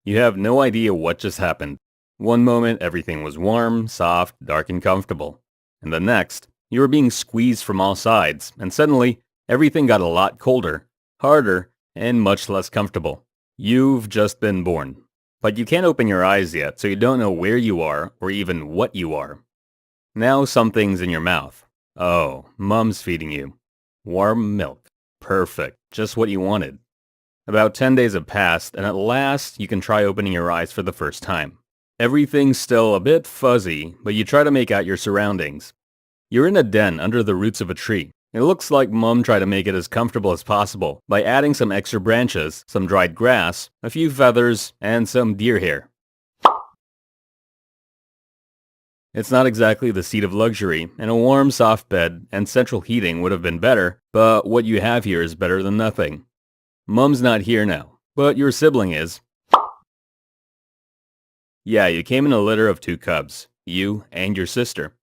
You have no idea what just happened. One moment, everything was warm, soft, dark, and comfortable. And the next, you were being squeezed from all sides, and suddenly, everything got a lot colder, harder, and much less comfortable. You've just been born. But you can't open your eyes yet, so you don't know where you are, or even what you are. Now something's in your mouth. Oh, Mom's feeding you. Warm milk. Perfect. Just what you wanted. About 10 days have passed, and at last you can try opening your eyes for the first time. Everything's still a bit fuzzy, but you try to make out your surroundings. You're in a den under the roots of a tree. It looks like Mom tried to make it as comfortable as possible by adding some extra branches, some dried grass, a few feathers, and some deer hair. It's not exactly the seat of luxury, and a warm, soft bed and central heating would have been better, but what you have here is better than nothing. Mom's not here now, but your sibling is. Yeah, you came in a litter of 2 cubs, you and your sister.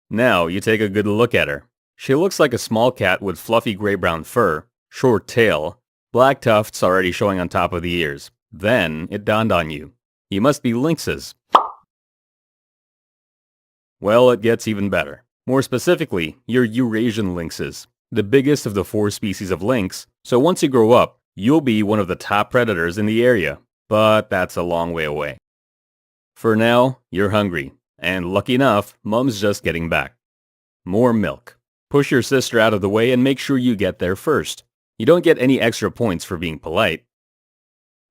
Now you take a good look at her. She looks like a small cat with fluffy gray-brown fur, short tail, black tufts already showing on top of the ears. Then it dawned on you. You must be lynxes. Well, it gets even better. More specifically, you're Eurasian lynxes, the biggest of the 4 species of lynx, so once you grow up, you'll be one of the top predators in the area. But that's a long way away. For now, you're hungry, and lucky enough, Mom's just getting back. More milk. Push your sister out of the way and make sure you get there first. You don't get any extra points for being polite.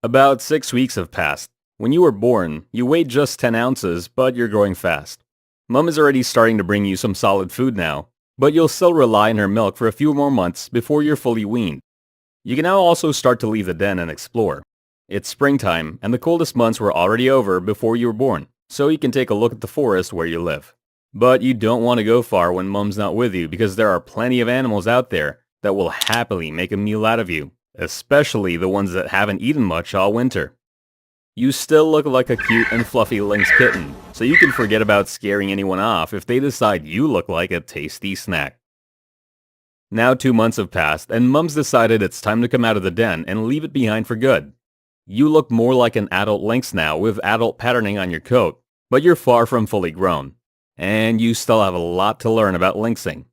About 6 weeks have passed. When you were born, you weighed just 10 ounces, but you're growing fast. Mom is already starting to bring you some solid food now, but you'll still rely on her milk for a few more months before you're fully weaned. You can now also start to leave the den and explore. It's springtime, and the coldest months were already over before you were born, so you can take a look at the forest where you live. But you don't want to go far when Mom's not with you because there are plenty of animals out there that will happily make a meal out of you, especially the ones that haven't eaten much all winter. You still look like a cute and fluffy lynx kitten, so you can forget about scaring anyone off if they decide you look like a tasty snack. Now 2 months have passed, and Mom's decided it's time to come out of the den and leave it behind for good. You look more like an adult lynx now with adult patterning on your coat, but you're far from fully grown. And you still have a lot to learn about lynxing.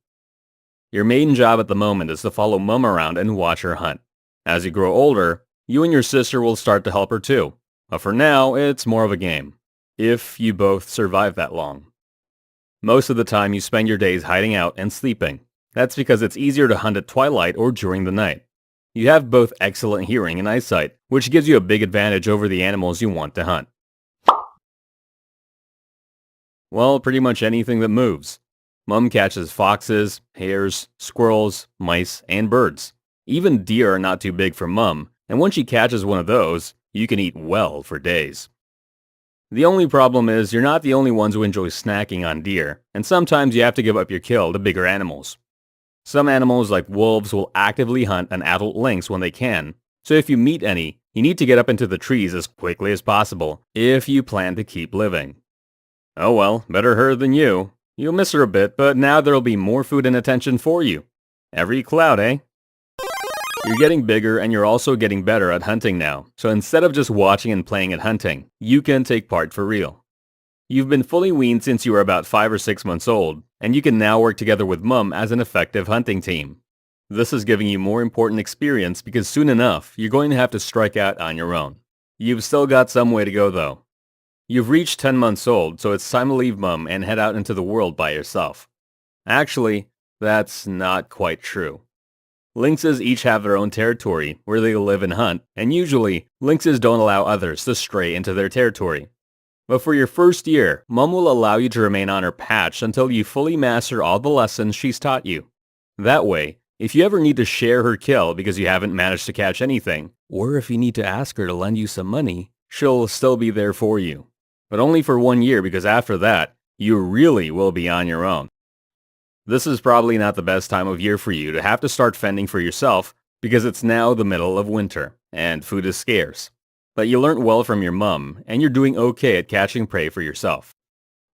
Your main job at the moment is to follow Mom around and watch her hunt. As you grow older, you and your sister will start to help her too. But for now, it's more of a game. If you both survive that long. Most of the time you spend your days hiding out and sleeping. That's because it's easier to hunt at twilight or during the night. You have both excellent hearing and eyesight, which gives you a big advantage over the animals you want to hunt. Well, pretty much anything that moves. Mom catches foxes, hares, squirrels, mice, and birds. Even deer are not too big for Mom, and once she catches one of those, you can eat well for days. The only problem is you're not the only ones who enjoy snacking on deer, and sometimes you have to give up your kill to bigger animals. Some animals like wolves will actively hunt an adult lynx when they can, so if you meet any, you need to get up into the trees as quickly as possible if you plan to keep living. Oh well, better her than you. You'll miss her a bit, but now there'll be more food and attention for you. Every cloud, eh? You're getting bigger and you're also getting better at hunting now, so instead of just watching and playing at hunting, you can take part for real. You've been fully weaned since you were about 5 or 6 months old, and you can now work together with Mom as an effective hunting team. This is giving you more important experience because soon enough, you're going to have to strike out on your own. You've still got some way to go though. You've reached 10 months old, so it's time to leave Mom and head out into the world by yourself. Actually, that's not quite true. Lynxes each have their own territory where they live and hunt, and usually, lynxes don't allow others to stray into their territory. But for your first year, Mom will allow you to remain on her patch until you fully master all the lessons she's taught you. That way, if you ever need to share her kill because you haven't managed to catch anything, or if you need to ask her to lend you some money, she'll still be there for you. But only for 1 year because after that, you really will be on your own. This is probably not the best time of year for you to have to start fending for yourself because it's now the middle of winter and food is scarce. But you learned well from your mom and you're doing okay at catching prey for yourself.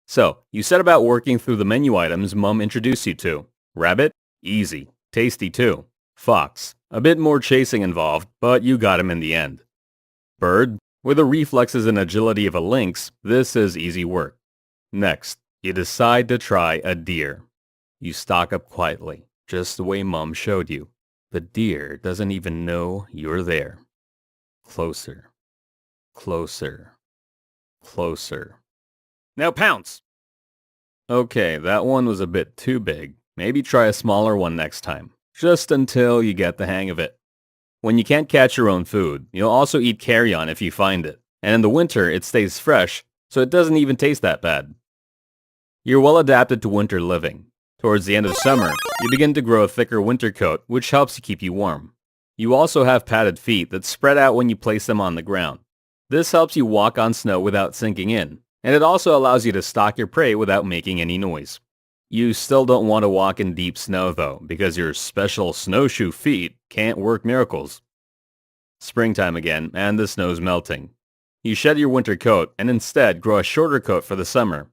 So, you set about working through the menu items Mom introduced you to. Rabbit? Easy. Tasty too. Fox? A bit more chasing involved, but you got him in the end. Bird? With the reflexes and agility of a lynx, this is easy work. Next, you decide to try a deer. You stalk up quietly, just the way Mom showed you. The deer doesn't even know you're there. Closer, closer, closer. Now pounce! Okay, that one was a bit too big. Maybe try a smaller one next time, just until you get the hang of it. When you can't catch your own food, you'll also eat carrion if you find it. And in the winter, it stays fresh, so it doesn't even taste that bad. You're well adapted to winter living. Towards the end of summer, you begin to grow a thicker winter coat, which helps to keep you warm. You also have padded feet that spread out when you place them on the ground. This helps you walk on snow without sinking in, and it also allows you to stalk your prey without making any noise. You still don't want to walk in deep snow though, because your special snowshoe feet can't work miracles. Springtime again, and the snow's melting. You shed your winter coat and instead grow a shorter coat for the summer.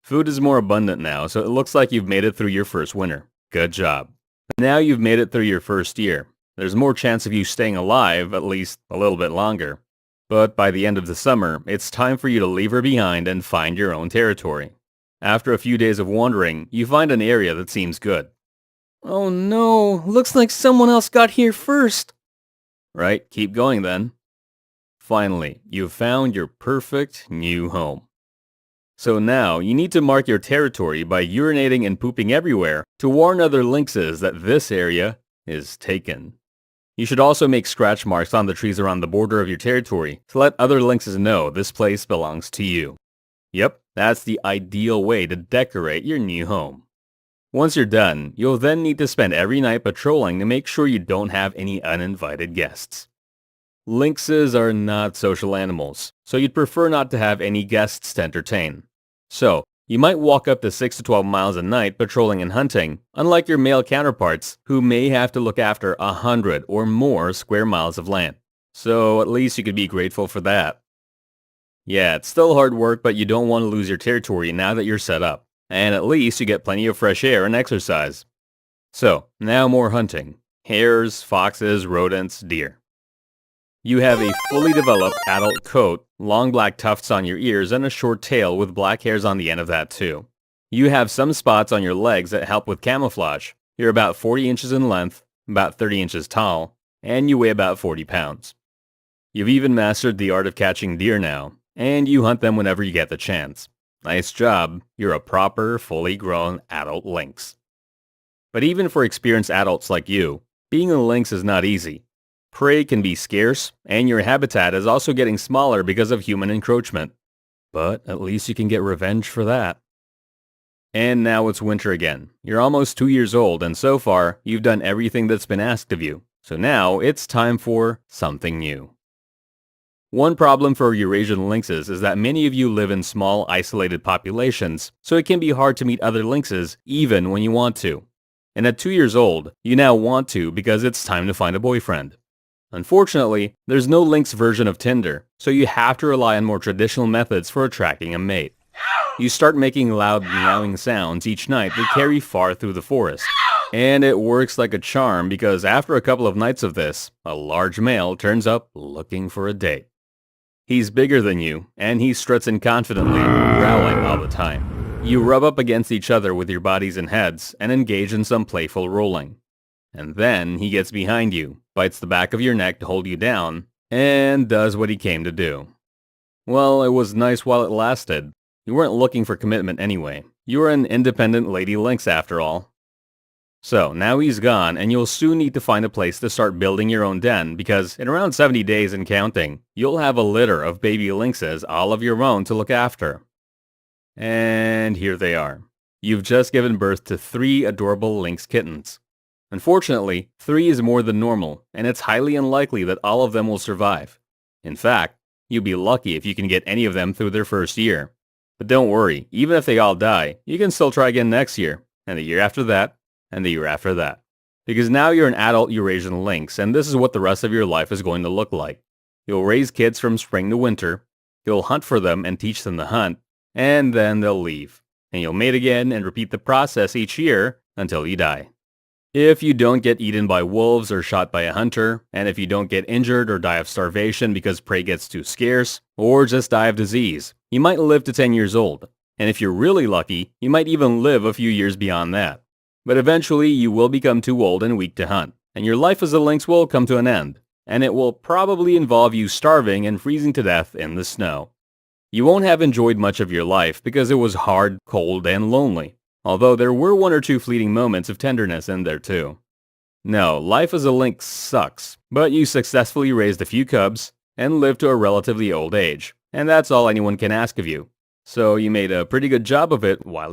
Food is more abundant now, so it looks like you've made it through your first winter. Good job. Now you've made it through your first year. There's more chance of you staying alive, at least a little bit longer. But by the end of the summer, it's time for you to leave her behind and find your own territory. After a few days of wandering, you find an area that seems good. Oh no, looks like someone else got here first. Right, keep going then. Finally, you've found your perfect new home. So now, you need to mark your territory by urinating and pooping everywhere to warn other lynxes that this area is taken. You should also make scratch marks on the trees around the border of your territory to let other lynxes know this place belongs to you. Yep, that's the ideal way to decorate your new home. Once you're done, you'll then need to spend every night patrolling to make sure you don't have any uninvited guests. Lynxes are not social animals, so you'd prefer not to have any guests to entertain. So, you might walk up to 6 to 12 miles a night patrolling and hunting, unlike your male counterparts who may have to look after 100 or more square miles of land. So at least you could be grateful for that. Yeah, it's still hard work, but you don't want to lose your territory now that you're set up. And at least you get plenty of fresh air and exercise. So, now more hunting. Hares, foxes, rodents, deer. You have a fully developed adult coat, long black tufts on your ears, and a short tail with black hairs on the end of that too. You have some spots on your legs that help with camouflage. You're about 40 inches in length, about 30 inches tall, and you weigh about 40 pounds. You've even mastered the art of catching deer now, and you hunt them whenever you get the chance. Nice job, you're a proper, fully grown adult lynx. But even for experienced adults like you, being a lynx is not easy. Prey can be scarce, and your habitat is also getting smaller because of human encroachment. But at least you can get revenge for that. And now it's winter again. You're almost 2 years old, and so far, you've done everything that's been asked of you. So now it's time for something new. One problem for Eurasian lynxes is that many of you live in small, isolated populations, so it can be hard to meet other lynxes even when you want to. And at 2 years old, you now want to because it's time to find a boyfriend. Unfortunately, there's no lynx version of Tinder, so you have to rely on more traditional methods for attracting a mate. You start making loud meowing sounds each night that carry far through the forest. And it works like a charm because after a couple of nights of this, a large male turns up looking for a date. He's bigger than you, and he struts in confidently, growling all the time. You rub up against each other with your bodies and heads, and engage in some playful rolling. And then he gets behind you, bites the back of your neck to hold you down, and does what he came to do. Well, it was nice while it lasted. You weren't looking for commitment anyway. You were an independent lady lynx after all. So, now he's gone, and you'll soon need to find a place to start building your own den, because in around 70 days and counting, you'll have a litter of baby lynxes all of your own to look after. And here they are. You've just given birth to 3 adorable lynx kittens. Unfortunately, 3 is more than normal, and it's highly unlikely that all of them will survive. In fact, you'll be lucky if you can get any of them through their first year. But don't worry, even if they all die, you can still try again next year, and the year after that, and the year after that. Because now you're an adult Eurasian lynx, and this is what the rest of your life is going to look like. You'll raise kids from spring to winter, you'll hunt for them and teach them to hunt, and then they'll leave. And you'll mate again and repeat the process each year until you die. If you don't get eaten by wolves or shot by a hunter, and if you don't get injured or die of starvation because prey gets too scarce, or just die of disease, you might live to 10 years old. And if you're really lucky, you might even live a few years beyond that. But eventually, you will become too old and weak to hunt, and your life as a lynx will come to an end, and it will probably involve you starving and freezing to death in the snow. You won't have enjoyed much of your life because it was hard, cold, and lonely, although there were one or two fleeting moments of tenderness in there too. No, life as a lynx sucks, but you successfully raised a few cubs and lived to a relatively old age, and that's all anyone can ask of you. So you made a pretty good job of it while